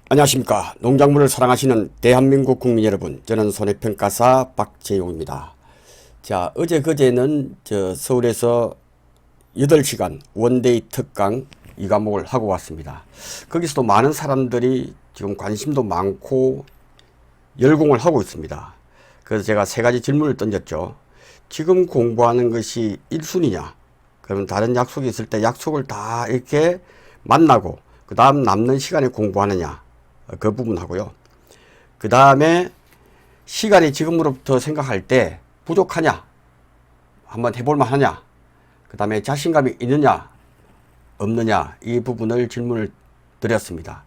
안녕하십니까. 농작물을 사랑하시는 대한민국 국민 여러분, 저는 손해평가사 박재용입니다. 자, 어제 그제는 서울에서 8시간 원데이 특강 이 과목을 하고 왔습니다. 거기서도 많은 사람들이 지금 관심도 많고 열공을 하고 있습니다. 그래서 제가 세 가지 질문을 던졌죠. 지금 공부하는 것이 1순위냐? 그러면 다른 약속이 있을 때 약속을 다 이렇게 만나고 그 다음 남는 시간에 공부하느냐? 그 부분 하고요. 그 다음에 시간이 지금으로부터 생각할 때 부족하냐? 한번 해볼만 하냐? 그 다음에 자신감이 있느냐? 없느냐? 이 부분을 질문을 드렸습니다.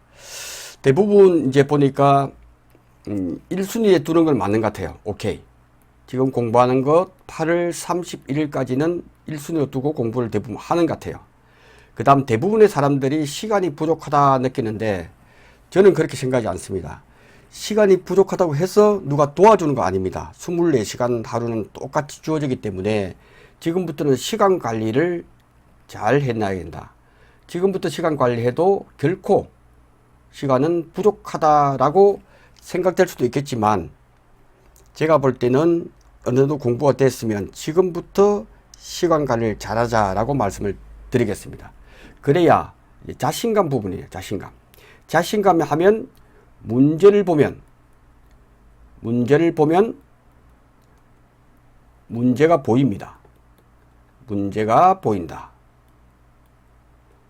대부분 이제 보니까 1순위에 두는 건 맞는 것 같아요. 오케이. 지금 공부하는 것 8월 31일까지는 1순위로 두고 공부를 대부분 하는 것 같아요. 그 다음 대부분의 사람들이 시간이 부족하다 느끼는데 저는 그렇게 생각하지 않습니다. 시간이 부족하다고 해서 누가 도와주는 거 아닙니다. 24시간 하루는 똑같이 주어지기 때문에 지금부터는 시간 관리를 잘 해놔야 된다. 지금부터 시간 관리해도 결코 시간은 부족하다라고 생각될 수도 있겠지만 제가 볼 때는 어느 정도 공부가 됐으면 지금부터 시간 관리를 잘하자라고 말씀을 드리겠습니다. 그래야 자신감 부분이에요. 자신감에 하면 문제를 보면 문제가 보입니다. 문제가 보인다.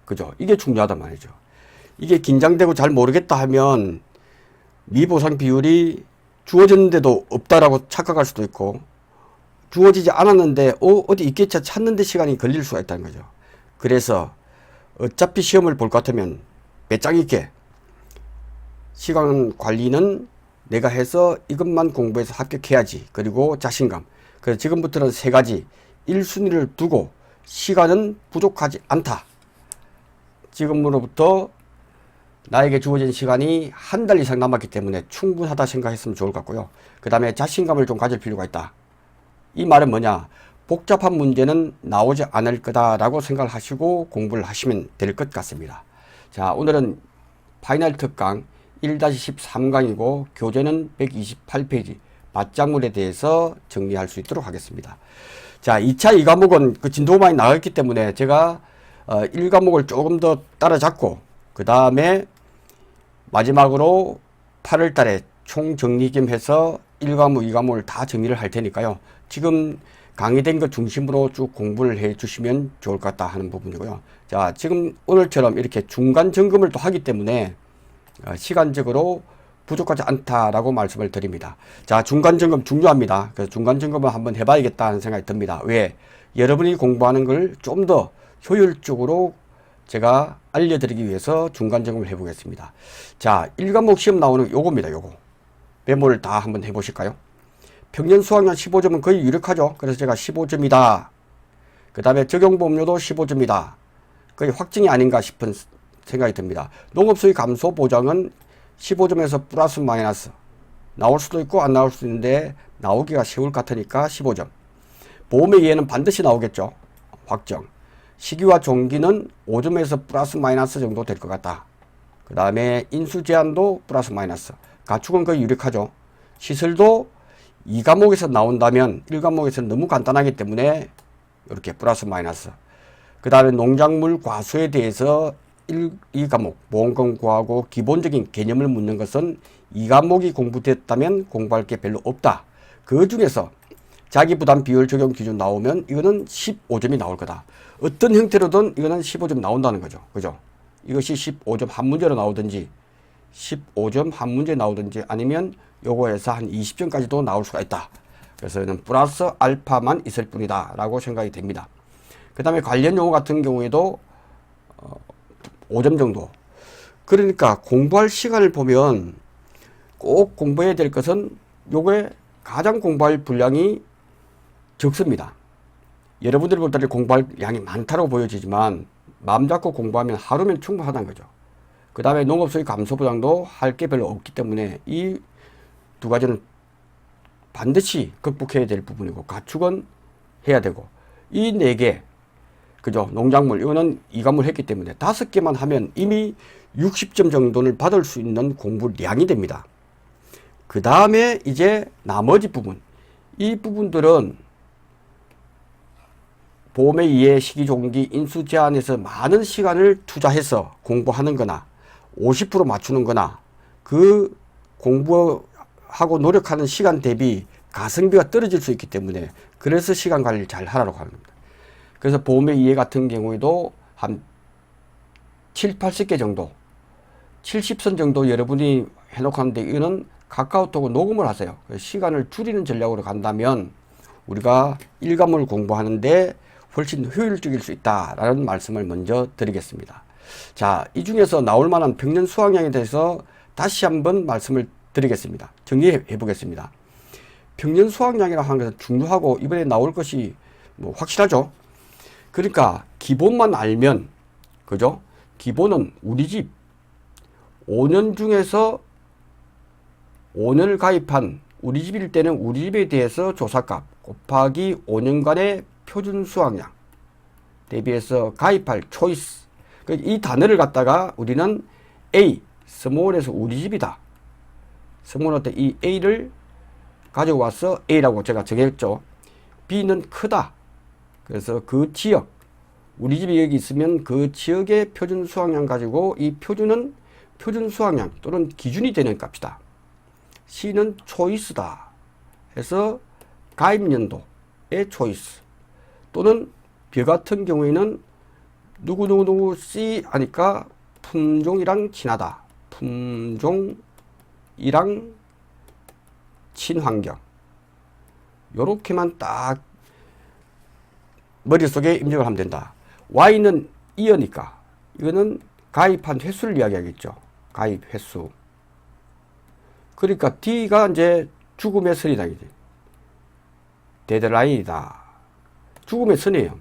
그죠? 이게 중요하단 말이죠. 이게 긴장되고 잘 모르겠다 하면 미보상 비율이 주어졌는데도 없다라고 착각할 수도 있고 주어지지 않았는데 어디 있겠지 찾는데 시간이 걸릴 수가 있다는 거죠. 그래서 어차피 시험을 볼 것 같으면 배짱 있게 시간 관리는 내가 해서 이것만 공부해서 합격해야지. 그리고 자신감. 그래서 지금부터는 세 가지 1순위를 두고 시간은 부족하지 않다. 지금으로부터 나에게 주어진 시간이 한 달 이상 남았기 때문에 충분하다 생각했으면 좋을 것 같고요. 그 다음에 자신감을 좀 가질 필요가 있다. 이 말은 뭐냐? 복잡한 문제는 나오지 않을 거다라고 생각을 하시고 공부를 하시면 될 것 같습니다. 자, 오늘은 파이널 특강 1-13강이고 교재는 128페이지 밭작물에 대해서 정리할 수 있도록 하겠습니다. 자, 2차 2과목은 그 진도가 많이 나갔기 때문에 제가 1과목을 조금 더 따라잡고 그 다음에 마지막으로 8월 달에 총정리 겸 해서 1과목, 2과목을 다 정리를 할 테니까요. 지금 강의된 것 중심으로 쭉 공부를 해 주시면 좋을 것 같다 하는 부분이고요. 자, 지금 오늘처럼 이렇게 중간 점검을 또 하기 때문에 시간적으로 부족하지 않다라고 말씀을 드립니다. 자, 중간 점검 중요합니다. 그래서 중간 점검을 한번 해봐야겠다는 생각이 듭니다. 왜? 여러분이 공부하는 걸 좀 더 효율적으로 제가 알려드리기 위해서 중간 점검을 해보겠습니다. 자, 1과목 시험 나오는 요겁니다. 요거. 메모를 다 한번 해보실까요? 평년 수학량 15점은 거의 유력하죠. 그래서 제가 15점이다. 그 다음에 적용보험료도 15점이다. 거의 확정이 아닌가 싶은 생각이 듭니다. 농업소득 감소 보장은 15점에서 플러스 마이너스 나올 수도 있고 안 나올 수도 있는데 나오기가 쉬울 것 같으니까 15점. 보험의 이해는 반드시 나오겠죠. 확정. 시기와 종기는 5점에서 플러스 마이너스 정도 될 것 같다. 그 다음에 인수 제한도 플러스 마이너스. 가축은 거의 유력하죠. 시설도 2과목에서 나온다면 1과목에서는 너무 간단하기 때문에 이렇게 플러스 마이너스. 그 다음에 농작물 과수에 대해서 2과목 보험금 구하고 기본적인 개념을 묻는 것은 2과목이 공부됐다면 공부할 게 별로 없다. 그 중에서 자기부담 비율 적용 기준 나오면 이거는 15점이 나올 거다. 어떤 형태로든 이거는 15점 나온다는 거죠. 그죠? 이것이 15점 한 문제로 나오든지 15점 한 문제 나오든지 아니면 요거에서 한 20점까지도 나올 수가 있다. 그래서 이는 플러스 알파만 있을 뿐이다 라고 생각이 됩니다. 그 다음에 관련 용어 같은 경우에도 5점 정도. 그러니까 공부할 시간을 보면 꼭 공부해야 될 것은 요게 가장 공부할 분량이 적습니다. 여러분들이 볼 때 공부할 양이 많다고 보여지지만 마음 잡고 공부하면 하루면 충분하다는 거죠. 그 다음에 농업소득 감소 보장도 할 게 별로 없기 때문에 이 두 가지는 반드시 극복해야 될 부분이고 가축은 해야 되고 이 네 개 그죠? 농작물 이거는 2과목을 했기 때문에 5개만 하면 이미 60점 정도를 받을 수 있는 공부량이 됩니다. 그 다음에 이제 나머지 부분, 이 부분들은 보험의 이해, 시기종기, 인수 제한에서 많은 시간을 투자해서 공부하는 거나 50% 맞추는 거나 그 공부하고 노력하는 시간 대비 가성비가 떨어질 수 있기 때문에 그래서 시간 관리를 잘 하라고 하는 겁니다. 그래서 보험의 이해 같은 경우에도 한 7, 80개 정도 70선 정도 여러분이 해놓고 하는데 이거는 카카오톡으로 녹음을 하세요. 시간을 줄이는 전략으로 간다면 우리가 일과물 공부하는데 훨씬 효율적일 수 있다라는 말씀을 먼저 드리겠습니다. 자, 이 중에서 나올 만한 평년 수학량에 대해서 다시 한번 말씀을 드리겠습니다. 정리해 보겠습니다. 평년 수학량이라고 하는 것은 중요하고 이번에 나올 것이 뭐 확실하죠. 그러니까 기본만 알면, 그죠? 기본은 우리 집 5년 중에서 5년을 가입한 우리 집일 때는 우리 집에 대해서 조사값 곱하기 5년간의 표준 수학량 대비해서 가입할 초이스. 이 단어를 갖다가 우리는 A, 스몰에서 우리 집이다. 스몰할 때 이 A를 가지고 와서 A라고 제가 정했죠. B는 크다. 그래서 그 지역, 우리 집이 여기 있으면 그 지역의 표준 수학량 가지고 이 표준은 표준 수학량 또는 기준이 되는 값이다. C는 초이스다 해서 가입연도의 초이스, 또는 벼 같은 경우에는 누구 C 하니까 품종이랑 친하다. 품종이랑 친환경. 요렇게만 딱 머릿속에 입력을 하면 된다. Y는 이어니까 이거는 가입한 횟수를 이야기하겠죠. 가입 횟수. 그러니까 D가 이제 죽음의 선이다. 데드라인이다. 죽음의 선이에요.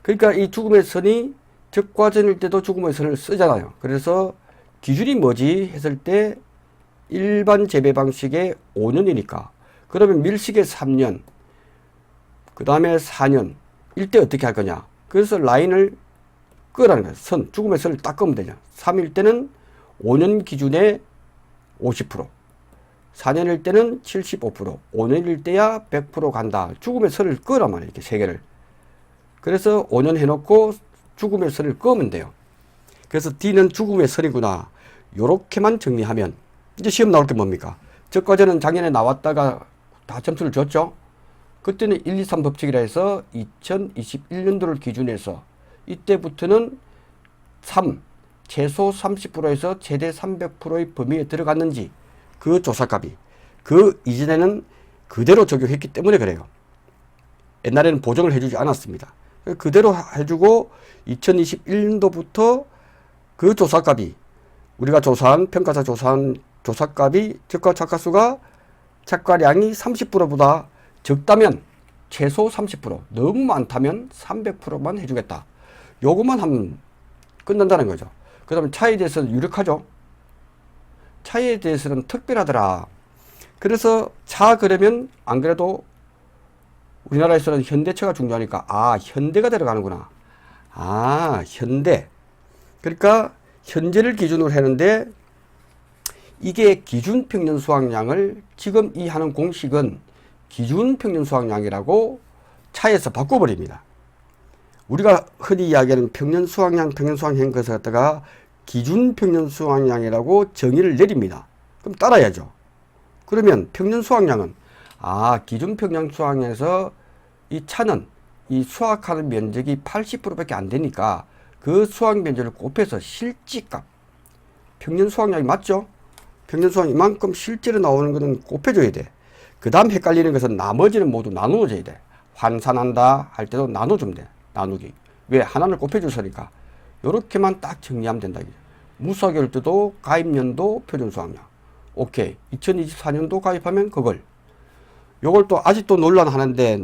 그러니까 이 죽음의 선이 적과전일 때도 죽음의 선을 쓰잖아요. 그래서 기준이 뭐지 했을 때 일반 재배 방식의 5년이니까 그러면 밀식의 3년, 그 다음에 4년 일 때 어떻게 할 거냐. 그래서 라인을 끄라는 거예요. 선, 죽음의 선을 딱 끄면 되냐. 3일 때는 5년 기준에 50%, 4년일 때는 75%, 5년일 때야 100% 간다. 죽음의 선을 끄란 말이에요. 이렇게 세 개를. 그래서 5년 해놓고 죽음의 선을 끄면 돼요. 그래서 D는 죽음의 선이구나. 요렇게만 정리하면 이제 시험 나올 게 뭡니까? 저까지는 작년에 나왔다가 다 점수를 줬죠. 그때는 1, 2, 3 법칙이라 해서 2021년도를 기준해서 이때부터는 3, 최소 30%에서 최대 300%의 범위에 들어갔는지 그 조사값이 그 이전에는 그대로 적용했기 때문에 그래요. 옛날에는 보정을 해주지 않았습니다. 그대로 해주고 2021년도부터 그 조사값이 우리가 조사한 평가사 조사한 조사값이 적과 착과수가 착과량이 30%보다 적다면 최소 30%, 너무 많다면 300%만 해주겠다. 요것만 하면 끝난다는 거죠. 그 다음에 차에 대해서는 유력하죠. 차에 대해서는 특별하더라. 그래서 차 그러면 안 그래도 우리나라에서는 현대차가 중요하니까 현대가 들어가는구나. 현대. 그러니까 현재를 기준으로 하는데 이게 기준 평년 수확량을 지금 이 하는 공식은 기준 평년 수확량이라고 차에서 바꿔버립니다. 우리가 흔히 이야기하는 평년 수확량 것을 갖다가 기준 평년 수확량이라고 정의를 내립니다. 그럼 따라야죠. 그러면 평년 수확량은 기준 평년 수확량에서 이 차는 이 수확하는 면적이 80%밖에 안 되니까 그 수확 면적을 곱해서 실지값, 평년 수확량이 맞죠? 평년 수확량 이만큼 실제로 나오는 거는 곱해줘야 돼. 그 다음 헷갈리는 것은 나머지는 모두 나누어져야 돼. 환산한다 할 때도 나눠주면 돼. 나누기. 왜? 하나를 곱해줘서니까. 요렇게만 딱 정리하면 된다. 무수학일 때도 가입연도 표준 수확량. 오케이. 2024년도 가입하면 그걸. 요걸 또 아직도 논란하는데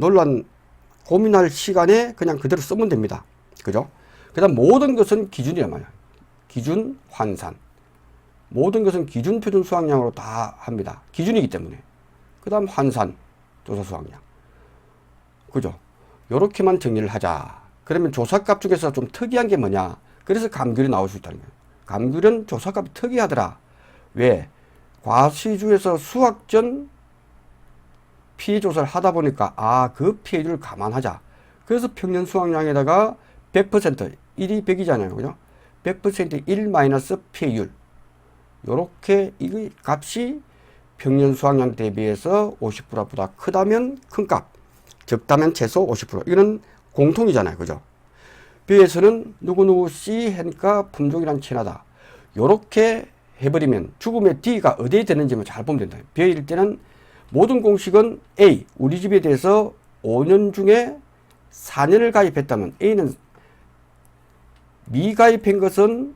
고민할 시간에 그냥 그대로 쓰면 됩니다. 그죠? 그 다음 모든 것은 기준이란 말이야. 기준, 환산. 모든 것은 기준 표준 수확량으로 다 합니다. 기준이기 때문에. 그 다음 환산, 조사 수확량. 그죠? 요렇게만 정리를 하자. 그러면 조사값 중에서 좀 특이한 게 뭐냐? 그래서 감귤이 나올 수 있다는 거예요. 감귤은 조사값이 특이하더라. 왜? 과수주에서 수확전 피해 조사를 하다 보니까 그 피해율을 감안하자. 그래서 평년 수확량에다가 100% 1이 100이잖아요. 그죠? 100% 1 마이너스 피해율. 요렇게 이 값이 평년 수확량 대비해서 50%보다 크다면 큰 값, 적다면 최소 50%. 이거는 공통이잖아요. 그죠? B에서는 누구누구 C 하니까 품종이란 친하다. 요렇게 해버리면 죽음의 D가 어디에 되는지만 잘 보면 된다. B일 때는 모든 공식은 A, 우리 집에 대해서 5년 중에 4년을 가입했다면 A는 미가입한 것은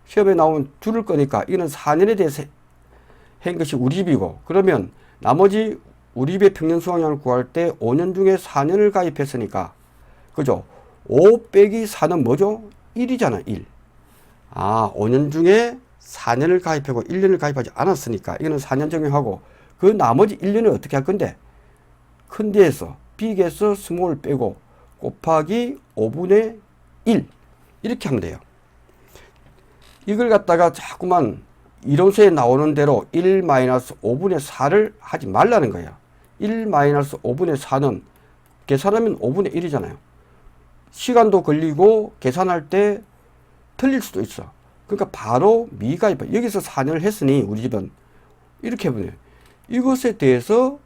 시험에 나오면 줄을 거니까 이는 4년에 대해서 한 것이 우리 집이고, 그러면 나머지 우리 집의 평년 수확량을 구할 때 5년 중에 4년을 가입했으니까, 그죠? 5 빼기 4는 뭐죠? 1이잖아, 1. 5년 중에 4년을 가입하고 1년을 가입하지 않았으니까 이거는 4년 적용하고, 그 나머지 1년을 어떻게 할 건데? 큰 데에서 빅에서 스몰 빼고 곱하기 5분의 1 이렇게 하면 돼요. 이걸 갖다가 자꾸만 이론서에 나오는 대로 1-5분의 4를 하지 말라는 거예요. 1-5분의 4는 계산하면 5분의 1이잖아요. 시간도 걸리고 계산할 때 틀릴 수도 있어. 그러니까 바로 미가입. 여기서 4년을 했으니 우리 집은 이렇게 해보네요. 이것에 대해서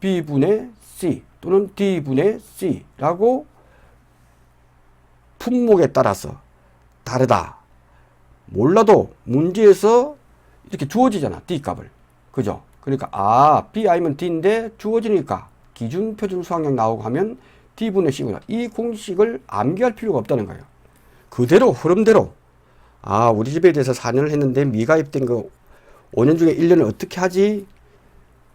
B분의 C 또는 D분의 C라고 품목에 따라서 다르다. 몰라도 문제에서 이렇게 주어지잖아. D값을. 그죠? 그러니까 B 아니면 D인데 주어지니까 기준 표준 수확량 나오고 하면 D분의 C구나. 이 공식을 암기할 필요가 없다는 거예요. 그대로 흐름대로 우리 집에 대해서 4년을 했는데 미가입된 거 5년 중에 1년을 어떻게 하지?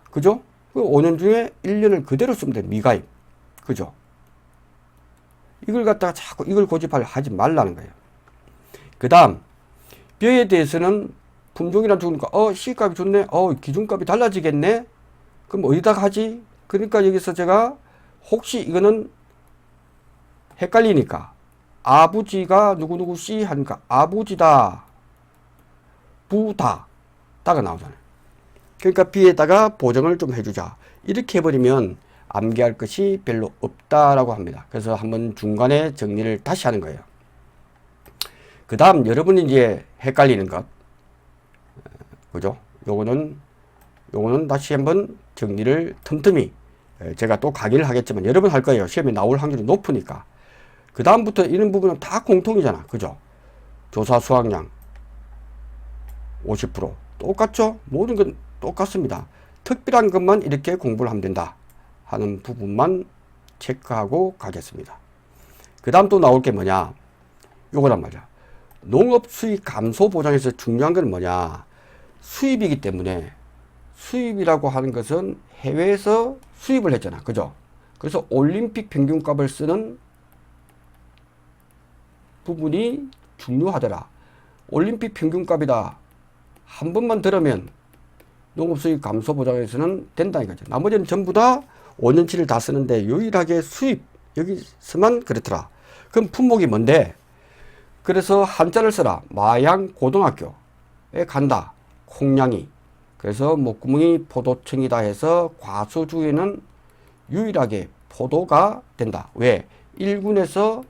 그죠? 그 5년 중에 1년을 그대로 쓰면 돼. 미가입. 그죠? 이걸 갖다가 자꾸 이걸 고집하지 말라는 거예요. 그 다음 뼈에 대해서는 품종이란 주니까 C값이 좋네. 기준값이 달라지겠네. 그럼 어디다가 하지? 그러니까 여기서 제가 혹시 이거는 헷갈리니까 아부지가 누구누구 C 하니까 아부지다 부다 다가 나오잖아요. 그러니까 B에다가 보정을 좀 해주자. 이렇게 해버리면 암기할 것이 별로 없다라고 합니다. 그래서 한번 중간에 정리를 다시 하는 거예요. 그 다음 여러분이 이제 헷갈리는 것, 그죠? 요거는 다시 한번 정리를 틈틈이 제가 또 강의를 하겠지만 여러 번 할 거예요. 시험에 나올 확률이 높으니까. 그 다음부터 이런 부분은 다 공통이잖아. 그죠? 조사 수확량 50% 똑같죠? 모든 건 똑같습니다. 특별한 것만 이렇게 공부를 하면 된다 하는 부분만 체크하고 가겠습니다. 그 다음 또 나올 게 뭐냐? 요거란 말이야. 농업 수익 감소 보장에서 중요한 건 뭐냐? 수입이기 때문에 수입이라고 하는 것은 해외에서 수입을 했잖아. 그죠? 그래서 올림픽 평균값을 쓰는 부분이 중요하더라. 올림픽 평균값이다. 한 번만 들으면 농업수익 감소 보장에서는 된다는 거죠. 나머지는 전부 다 5년치를 다 쓰는데 유일하게 수입 여기서만 그렇더라. 그럼 품목이 뭔데? 그래서 한자를 써라. 마양 고등학교에 간다. 콩냥이. 그래서 목구멍이 포도청이다 해서 과수주에는 유일하게 포도가 된다. 왜? 1군에서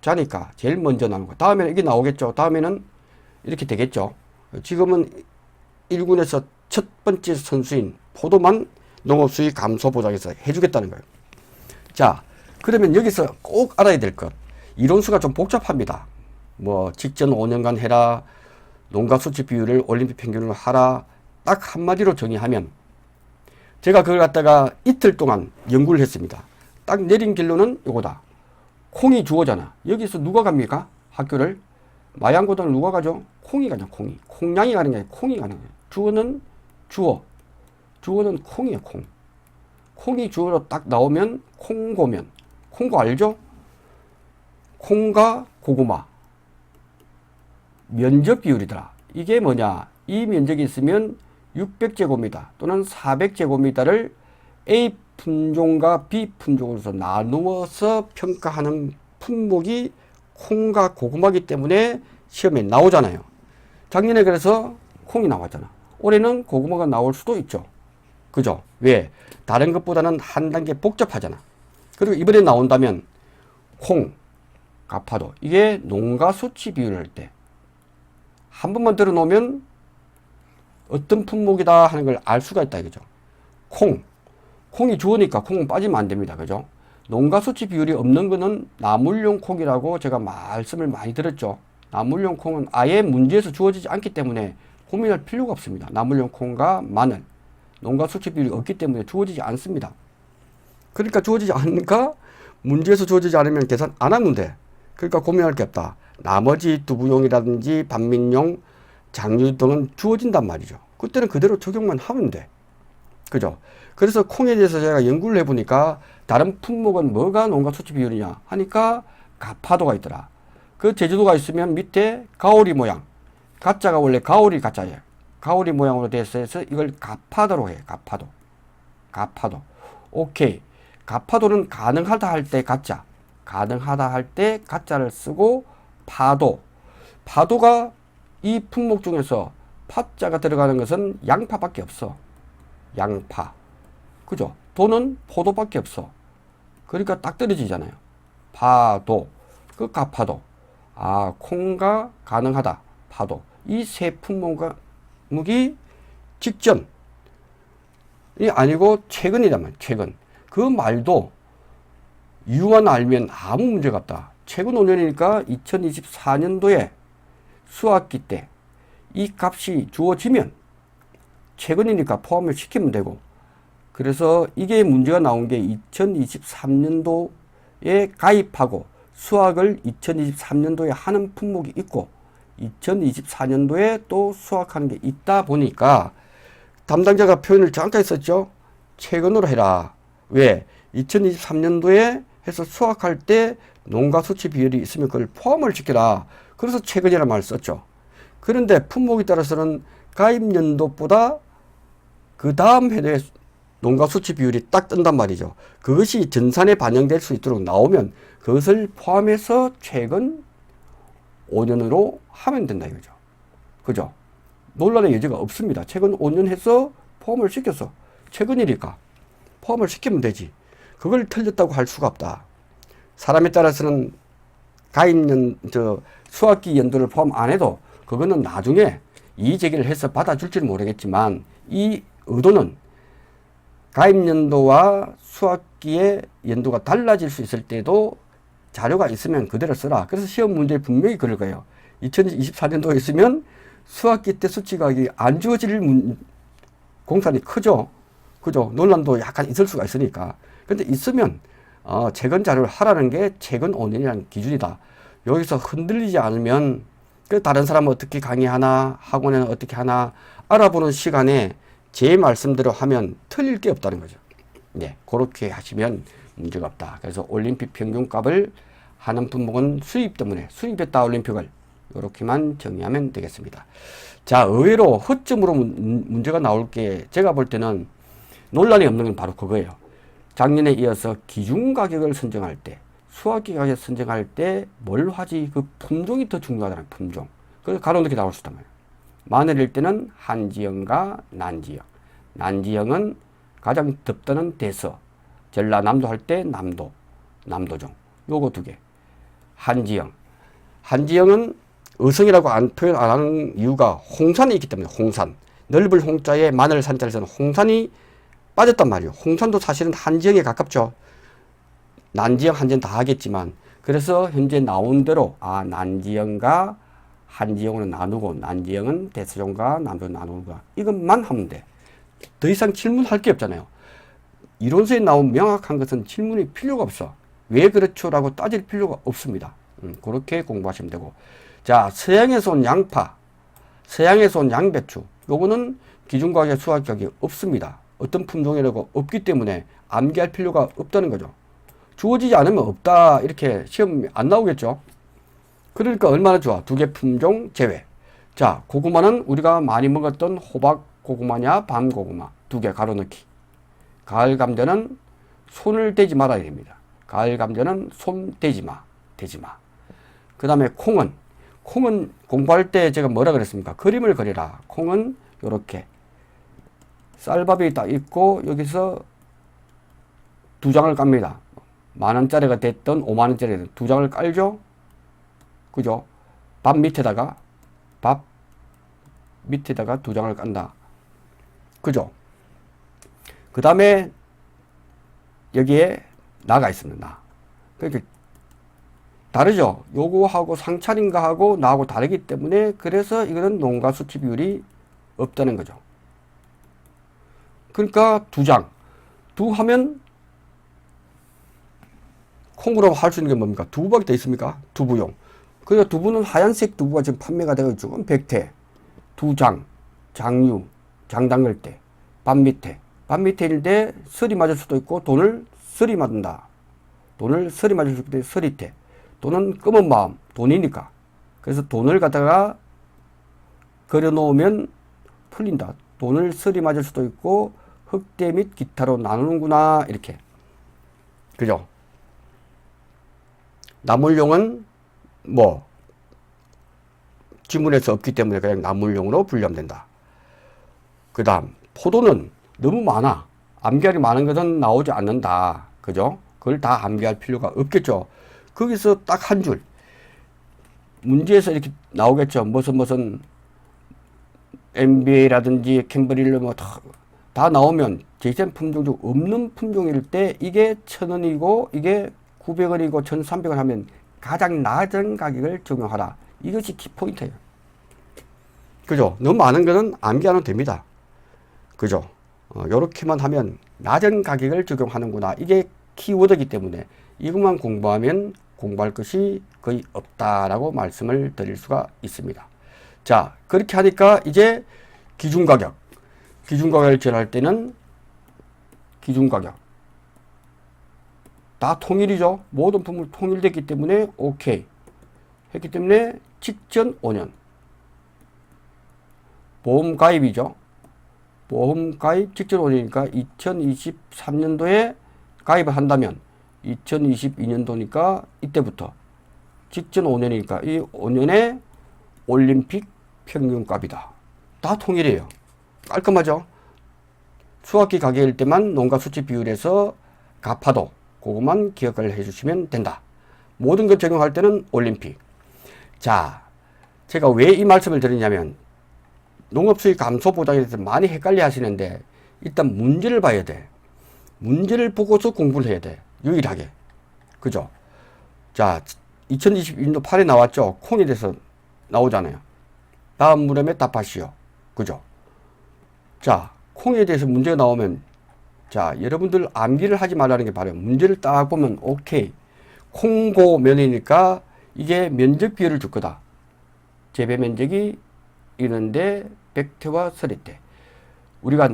포복자니까 제일 먼저 나오는 거. 다음에는 이게 나오겠죠. 다음에는 이렇게 되겠죠. 지금은 1군에서 첫 번째 선수인 포도만 농업수익 감소 보장에서 해주겠다는 거예요. 자, 그러면 여기서 꼭 알아야 될 것. 이론수가 좀 복잡합니다. 뭐 직전 5년간 해라. 농가 수치 비율을 올림픽 평균으로 하라. 딱 한마디로 정의하면 제가 그걸 갖다가 이틀 동안 연구를 했습니다. 딱 내린 결론은 이거다. 콩이 주어잖아. 여기서 누가 갑니까? 학교를. 마양고등을 누가 가죠? 콩이 가냐, 콩이. 콩냥이 가는 게 아니라 콩이 가는 거예요. 주어는 주어. 주어는 콩이에요, 콩. 콩이 주어로 딱 나오면 콩고면. 콩고 알죠? 콩과 고구마. 면적 비율이더라. 이게 뭐냐? 이 면적이 있으면 600제곱미터 또는 400제곱미터를 A 품종과 B 품종으로서 나누어서 평가하는 품목이 콩과 고구마기 때문에 시험에 나오잖아요. 작년에 그래서 콩이 나왔잖아. 올해는 고구마가 나올 수도 있죠. 그죠? 왜? 다른 것보다는 한 단계 복잡하잖아. 그리고 이번에 나온다면 콩, 가파도 이게 농가 수치 비율을 할 때 한 번만 들어놓으면 어떤 품목이다 하는 걸 알 수가 있다 이거죠. 콩이 좋으니까 콩은 빠지면 안 됩니다. 그죠? 농가 수치 비율이 없는 거는 나물용 콩이라고 제가 말씀을 많이 드렸죠. 나물용 콩은 아예 문제에서 주어지지 않기 때문에 고민할 필요가 없습니다. 나물용 콩과 마늘, 농가 수치 비율이 없기 때문에 주어지지 않습니다. 그러니까 주어지지 않으니까 문제에서 주어지지 않으면 계산 안 하면 돼. 그러니까 고민할 게 없다. 나머지 두부용이라든지 반민용, 장류 등은 주어진단 말이죠. 그때는 그대로 적용만 하면 돼. 그죠? 그래서 콩에 대해서 제가 연구를 해보니까 다른 품목은 뭐가 농가 수치 비율이냐 하니까 가파도가 있더라. 그 제주도가 있으면 밑에 가오리 모양. 가짜가 원래 가오리 가짜예요. 가오리 모양으로 돼서 이걸 가파도로 해. 가파도. 오케이. 가파도는 가능하다 할 때 가짜. 가능하다 할 때 가짜를 쓰고 파도가 이 품목 중에서 파자가 들어가는 것은 양파밖에 없어. 양파. 그죠? 도는 포도밖에 없어. 그러니까 딱 떨어지잖아요. 파도. 그 가파도. 아, 콩과 가능하다. 파도. 이 세 품목이 직전이 아니고 최근이라면 최근. 그 말도 이유만 알면 아무 문제가 없다. 최근 5년이니까 2024년도에 수학기 때 이 값이 주어지면 최근이니까 포함을 시키면 되고, 그래서 이게 문제가 나온 게 2023년도에 가입하고 수학을 2023년도에 하는 품목이 있고 2024년도에 또 수학하는 게 있다 보니까 담당자가 표현을 정확하게 썼죠. 최근으로 해라. 왜? 2023년도에 해서 수학할 때 농가 수치 비율이 있으면 그걸 포함을 시켜라. 그래서 최근이라는 말을 썼죠. 그런데 품목에 따라서는 가입 연도보다 그 다음 해에 농가 수치 비율이 딱 뜬단 말이죠. 그것이 전산에 반영될 수 있도록 나오면 그것을 포함해서 최근 5년으로 하면 된다 이거죠. 그죠? 논란의 여지가 없습니다. 최근 5년 해서 포함을 시켰어. 최근이니까 포함을 시키면 되지. 그걸 틀렸다고 할 수가 없다. 사람에 따라서는 수학기 연도를 포함 안 해도 그거는 나중에 이의 제기를 해서 받아줄지는 모르겠지만 이 의도는 가입 연도와 수학기의 연도가 달라질 수 있을 때도 자료가 있으면 그대로 써라. 그래서 시험 문제에 분명히 그럴 거예요. 2024년도에 있으면 수학기 때 수치가 안 주어질 공산이 크죠. 그죠? 논란도 약간 있을 수가 있으니까. 근데 있으면 최근 자료를 하라는 게 최근 5년이라는 기준이다. 여기서 흔들리지 않으면 그 다른 사람은 어떻게 강의하나 학원에는 어떻게 하나 알아보는 시간에 제 말씀대로 하면 틀릴 게 없다는 거죠. 네, 그렇게 하시면 문제가 없다. 그래서 올림픽 평균값을 하는 품목은 수입 때문에 수입했다 올림픽을 이렇게만 정의하면 되겠습니다. 자, 의외로 허점으로 문제가 나올 게 제가 볼 때는 논란이 없는 건 바로 그거예요. 작년에 이어서 기준 가격을 선정할 때, 수학기 가격 선정할 때 뭘 하지? 그 품종이 더 중요하다는 품종. 그래서 가로놓게 나올 수 있단 말이에요. 마늘일 때는 한지형과 난지형. 난지형은 가장 덥다는 대서. 전라남도 할 때 남도종. 요거 두 개. 한지형. 한지형은 의성이라고 표현 안 하는 이유가 홍산이 있기 때문에 홍산. 넓을 홍자에 마늘 산자에서는 홍산이 빠졌단 말이에요. 홍산도 사실은 한지형에 가깝죠. 난지형, 한지형 다 하겠지만 그래서 현재 나온 대로 난지형과 한지형으로 나누고 난지형은 대서종과 남도종 나누는가 이것만 하면 돼. 더 이상 질문할 게 없잖아요. 이론서에 나온 명확한 것은 질문이 필요가 없어. 왜 그렇죠? 라고 따질 필요가 없습니다. 그렇게 공부하시면 되고. 자, 서양에서 온 양파, 서양에서 온 양배추 요거는 기준가격 수학가격이 없습니다. 어떤 품종이라고 없기 때문에 암기할 필요가 없다는 거죠. 주어지지 않으면 없다 이렇게 시험이 안 나오겠죠. 그러니까 얼마나 좋아. 두 개 품종 제외. 자, 고구마는 우리가 많이 먹었던 호박 고구마냐 밤 고구마 두 개 가로넣기. 가을 감자는 손을 대지 말아야 됩니다. 가을 감자는 손 대지 마. 그 다음에 콩은 공부할 때 제가 뭐라 그랬습니까? 그림을 그리라. 콩은 요렇게 쌀밥이 딱 있고 여기서 두 장을 깝니다. 10,000원짜리가 됐던 50,000원짜리가 두 장을 깔죠. 그죠? 밥 밑에다가 두 장을 깐다. 그죠? 그 다음에 여기에 나가 있습니다. 나. 그러니까 다르죠? 요거하고 상차림과 하고 나하고 다르기 때문에 그래서 이거는 농가 수치 비율이 없다는 거죠. 그러니까 두 장. 두 하면 콩으로 할 수 있는 게 뭡니까? 두부밖에 더 있습니까? 두부용. 그러니까 두부는 하얀색 두부가 지금 판매가 되고 있죠. 그럼 백태, 두 장, 장류, 장 담글 때, 밥 밑에일 때 설이 맞을 수도 있고 돈을 설이 맞는다. 돈을 설이 맞을 수도 있고 설이태. 돈은 검은 마음, 돈이니까. 그래서 돈을 갖다가 그려놓으면 풀린다. 돈을 설이 맞을 수도 있고 흑대 및 기타로 나누는구나 이렇게. 그죠? 나물용은 뭐 지문에서 없기 때문에 그냥 나물용으로 분류하면 된다. 그 다음 포도는 너무 많아. 암기할이 많은 것은 나오지 않는다. 그죠? 그걸 다 암기할 필요가 없겠죠. 거기서 딱 한 줄 문제에서 이렇게 나오겠죠. 무슨 MBA라든지 캠브릴러 뭐 다 나오면 제시된 품종 중 없는 품종일 때 이게 1,000원이고 이게 900원이고 1,300원 하면 가장 낮은 가격을 적용하라. 이것이 키포인트예요. 그죠? 너무 많은 거는 암기 안 해도 됩니다. 그죠? 요렇게만 하면 낮은 가격을 적용하는구나. 이게 키워드이기 때문에 이것만 공부하면 공부할 것이 거의 없다라고 말씀을 드릴 수가 있습니다. 자, 그렇게 하니까 이제 기준가격을 정할 때는 기준가격 다 통일이죠. 모든 품을 통일됐기 때문에 오케이 했기 때문에 직전 5년 보험가입이죠. 보험가입 직전 5년이니까 2023년도에 가입을 한다면 2022년도니까 이때부터 직전 5년이니까 이 5년의 올림픽 평균값이다. 다 통일이에요. 깔끔하죠? 수학기 가격일 때만 농가 수치 비율에서 가파도 그것만 기억을 해주시면 된다. 모든 걸 적용할 때는 올림픽. 자, 제가 왜 이 말씀을 드리냐면 농업수익 감소 보장에 대해서 많이 헷갈려 하시는데 일단 문제를 봐야 돼. 문제를 보고서 공부를 해야 돼. 유일하게. 그죠? 자, 2021년도 8에 나왔죠. 콩에 대해서 나오잖아요. 다음 물음에 답하시오. 그죠? 자, 콩에 대해서 문제가 나오면 자, 여러분들 암기를 하지 말라는 게 바로 문제를 딱 보면 오케이. 콩고면이니까 이게 면적 비율을 줄 거다. 재배 면적이 있는데 백태와 서리태. 우리가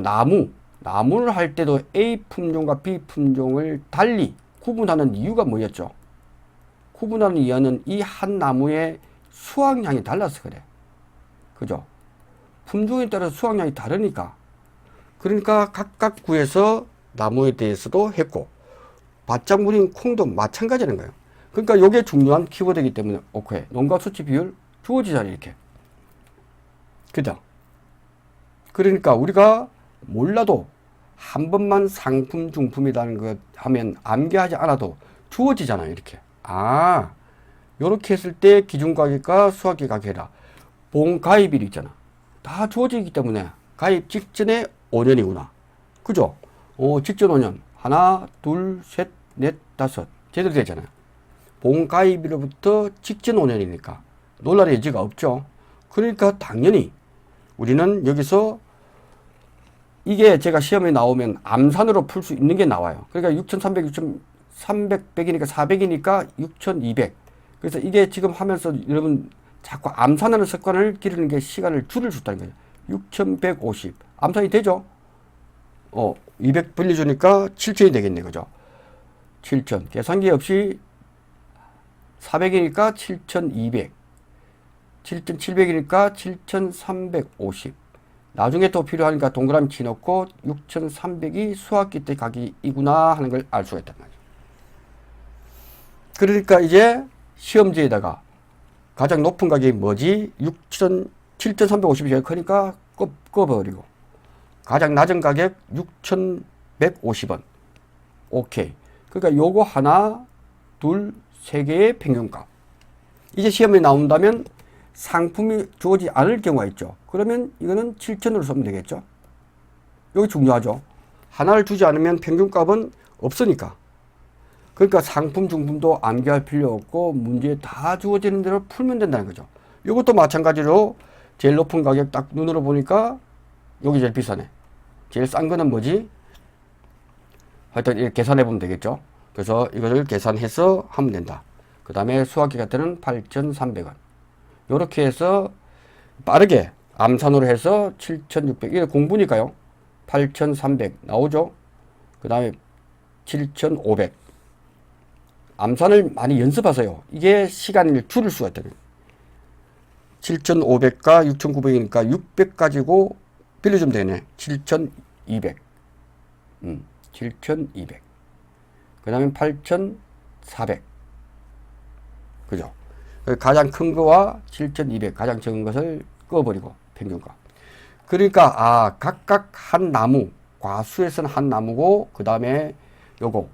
나무를 할 때도 A 품종과 B 품종을 달리 구분하는 이유가 뭐였죠? 구분하는 이유는 이 한 나무의 수확량이 달라서 그래. 그죠? 품종에 따라 수확량이 다르니까. 그러니까 각각 구에서 나무에 대해서도 했고 밭작물인 콩도 마찬가지라는 거예요. 그러니까 이게 중요한 키워드이기 때문에 오케이. 농가 수치 비율 주어지잖아요. 이렇게. 그죠? 그러니까 우리가 몰라도 한 번만 상품 중품이라는 것 하면 암기하지 않아도 주어지잖아요. 이렇게. 아, 요렇게 했을 때 기준가격과 수학기 가격이라 본가입일이 있잖아. 다 주어지기 때문에 가입 직전에 5년이구나. 그죠? 직전 5년. 하나, 둘, 셋, 넷, 다섯. 제대로 되잖아요. 본가입일로부터 직전 5년이니까 논란의 여지가 없죠. 그러니까 당연히 우리는 여기서 이게 제가 시험에 나오면 암산으로 풀 수 있는 게 나와요. 그러니까 6,300, 6,300이니까 400이니까 6,200. 그래서 이게 지금 하면서 여러분 자꾸 암산하는 습관을 기르는 게 시간을 줄일 수 있다는 거예요. 6,150. 암산이 되죠? 200 벌려주니까 7,000이 되겠네. 그죠? 7,000. 계산기 없이 400이니까 7,200. 7,700이니까 7,350. 나중에 또 필요하니까 동그라미 치놓고 6,300이 수학기 때 가격이구나 하는 걸 알 수가 있단 말이에요. 그러니까 이제 시험지에다가 가장 높은 가격이 뭐지? 7,350이 제일 크니까 꺼버리고. 가장 낮은 가격 6,150원. 오케이. 그러니까 요거 하나, 둘, 세 개의 평균값. 이제 시험에 나온다면 상품이 주어지지 않을 경우가 있죠. 그러면 이거는 7,000으로 쓰면 되겠죠. 여기 중요하죠. 하나를 주지 않으면 평균값은 없으니까. 그러니까 상품, 중품도 암기할 필요 없고 문제에 다 주어지는 대로 풀면 된다는 거죠. 이것도 마찬가지로 제일 높은 가격 딱 눈으로 보니까 여기 제일 비싸네. 제일 싼 거는 뭐지? 하여튼 이렇게 계산해 보면 되겠죠. 그래서 이거를 계산해서 하면 된다. 그 다음에 수학기 같은 때는 8,300원. 요렇게 해서 빠르게 암산으로 해서 7,600. 이게 공부니까요. 8,300 나오죠. 그 다음에 7,500. 암산을 많이 연습하세요. 이게 시간을 줄일 수가 있다. 7,500과 6,900이니까 600 가지고 빌려주면 되네. 7,200. 7,200. 그 다음에 8,400. 그죠? 가장 큰 거와 7,200 가장 적은 것을 꺼버리고 평균값. 그러니까 각각 한 나무, 과수에서는 한 나무고 그 다음에 요거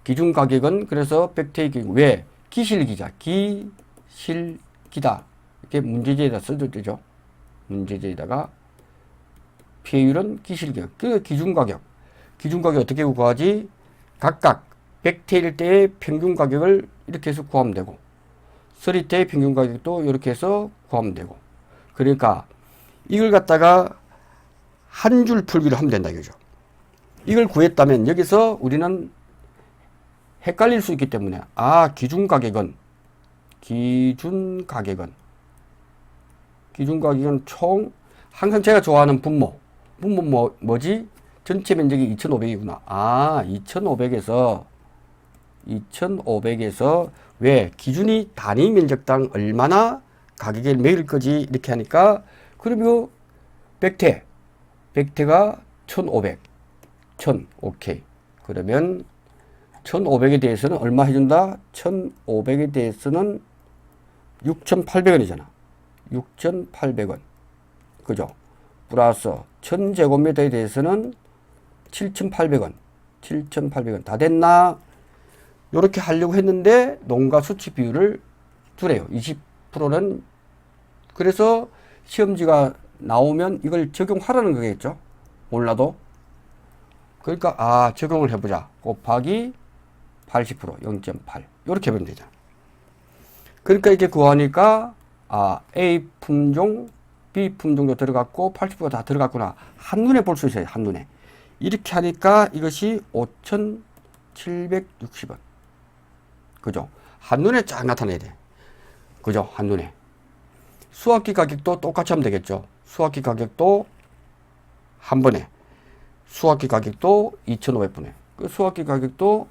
기준 가격은 그래서 백테이 기준. 왜? 기실기자. 기실기다. 이렇게 문제지에다 써도 되죠. 문제지에다가 피해율은 기실기자. 그 기준 가격. 기준 가격 어떻게 구하지? 각각 백테일 때의 평균 가격을 이렇게 해서 구하면 되고 서리 때의 평균 가격도 이렇게 해서 구하면 되고. 그러니까 이걸 갖다가 한 줄 풀기를 하면 된다 이거죠. 이걸 구했다면 여기서 우리는 헷갈릴 수 있기 때문에 기준 가격은 총 항상 제가 좋아하는 분모 뭐지? 전체 면적이 2,500이구나. 2,500에서 왜? 기준이 단위 면적당 얼마나 가격을 매길 거지 이렇게 하니까 그러면 백태가 1,500 오케이. 그러면 1,500에 대해서는 얼마 해준다? 1,500에 대해서는 6,800원이잖아. 6,800원. 그죠? 플러스 1,000제곱미터에 대해서는 7,800원. 7,800원. 다 됐나? 요렇게 하려고 했는데 농가 수치 비율을 두래요. 20%는 그래서 시험지가 나오면 이걸 적용하라는 거겠죠. 몰라도. 그러니까 적용을 해보자. 곱하기 80% 0.8 이렇게 보면 되죠. 그러니까 이렇게 구하니까 A 품종, B 품종도 들어갔고 80%가 다 들어갔구나. 한눈에 볼 수 있어요. 한눈에. 이렇게 하니까 이것이 5,760원. 그죠? 한눈에 쫙 나타내야 돼. 그죠? 한눈에. 수학기 가격도 똑같이 하면 되겠죠. 수학기 가격도 한 번에. 수학기 가격도 2,500분의. 그 수학기 가격도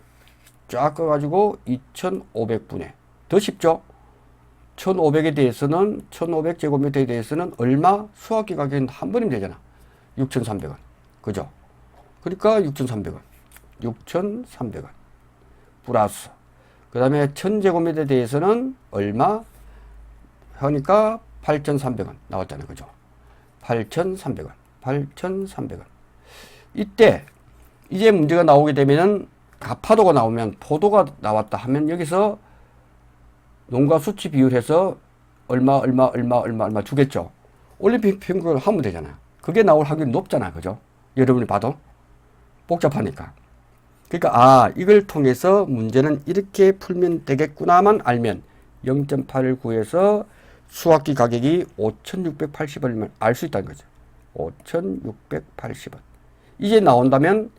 쫙 꺼가지고 2,500분의. 더 쉽죠? 1,500에 대해서는 1,500제곱미터에 대해서는 얼마? 수학기 가격은 한 번이면 되잖아. 6,300원. 그죠? 그러니까 6,300원. 6,300원. 플러스. 그 다음에 1,000제곱미터에 대해서는 얼마? 하니까 8,300원 나왔잖아요. 그죠? 8,300원. 8,300원. 이때 이제 문제가 나오게 되면은 가파도가 나오면 포도가 나왔다 하면 여기서 농가 수치 비율해서 얼마 주겠죠. 올림픽 평균을 하면 되잖아요. 그게 나올 확률이 높잖아. 그죠? 여러분이 봐도 복잡하니까. 그러니까 이걸 통해서 문제는 이렇게 풀면 되겠구나만 알면 0.8을 구해서 수학기 가격이 5,680원이면 알 수 있다는 거죠. 5,680원. 이제 나온다면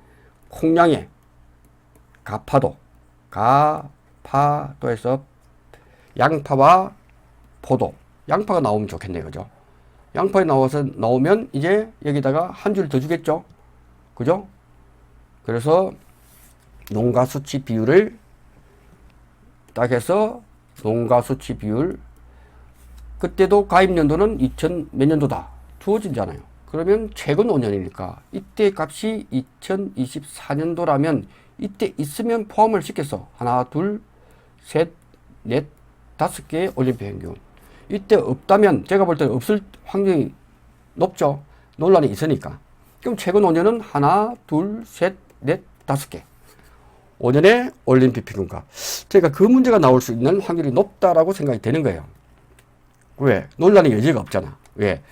콩량의 가파도에서 양파와 포도. 양파가 나오면 좋겠네요. 그죠? 양파에 나오면 이제 여기다가 한 줄 더 주겠죠? 그죠? 그래서 농가 수치 비율을 딱 해서 농가 수치 비율 그때도 가입 연도는 2000 몇 년도다 주어지잖아요. 그러면 최근 5년이니까 이때 값이 2024년도라면 이때 있으면 포함을 시켜서 하나, 둘, 셋, 넷, 5개의 올림픽 평균. 이때 없다면 제가 볼 때는 없을 확률이 높죠. 논란이 있으니까. 그럼 최근 5년은 하나, 둘, 셋, 넷, 5개. 5년의 올림픽 평균가. 제가 그 문제가 나올 수 있는 확률이 높다라고 생각이 되는 거예요. 왜? 논란의 여지가 없잖아. 왜?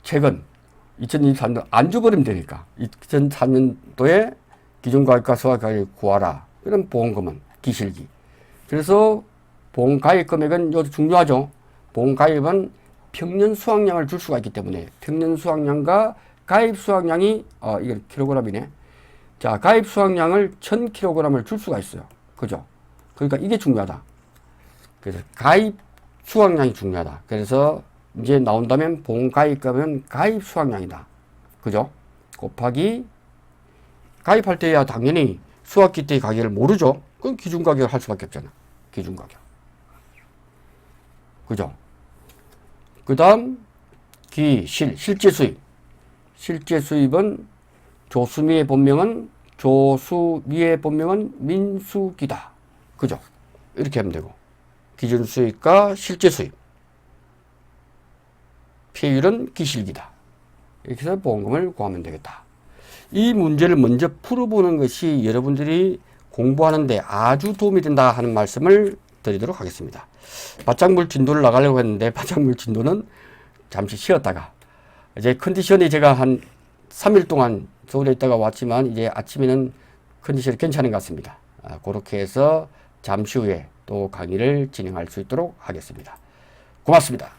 최근 2023년 안 줘버리면 되니까. 2003년도에 기존가입과 소액가입 구하라. 그런 보험금은 기실기. 그래서 보험가입 금액은 이것도 중요하죠. 보험가입은 평년 수확량을 줄 수가 있기 때문에 평년 수확량과 가입 수확량이 이게 킬로그램이네. 자, 가입 수확량을 1000kg을 줄 수가 있어요. 그죠? 그러니까 이게 중요하다. 그래서 가입 수확량이 중요하다. 그래서 이제 나온다면 보험가입가면 가입 수확량이다. 그죠? 곱하기 가입할 때야 당연히 수확기 때의 가격을 모르죠. 그럼 기준가격을 할 수밖에 없잖아. 기준가격. 그죠? 그 다음 실제 수입. 실제 수입은 조수미의 본명은 민수기다. 그죠? 이렇게 하면 되고 기준 수입과 실제 수입. 피해율은 기실기다. 이렇게 해서 보험금을 구하면 되겠다. 이 문제를 먼저 풀어보는 것이 여러분들이 공부하는데 아주 도움이 된다 하는 말씀을 드리도록 하겠습니다. 바짝물 진도를 나가려고 했는데 바짝물 진도는 잠시 쉬었다가 이제 컨디션이 제가 한 3일 동안 서울에 있다가 왔지만 이제 아침에는 컨디션이 괜찮은 것 같습니다. 그렇게 해서 잠시 후에 또 강의를 진행할 수 있도록 하겠습니다. 고맙습니다.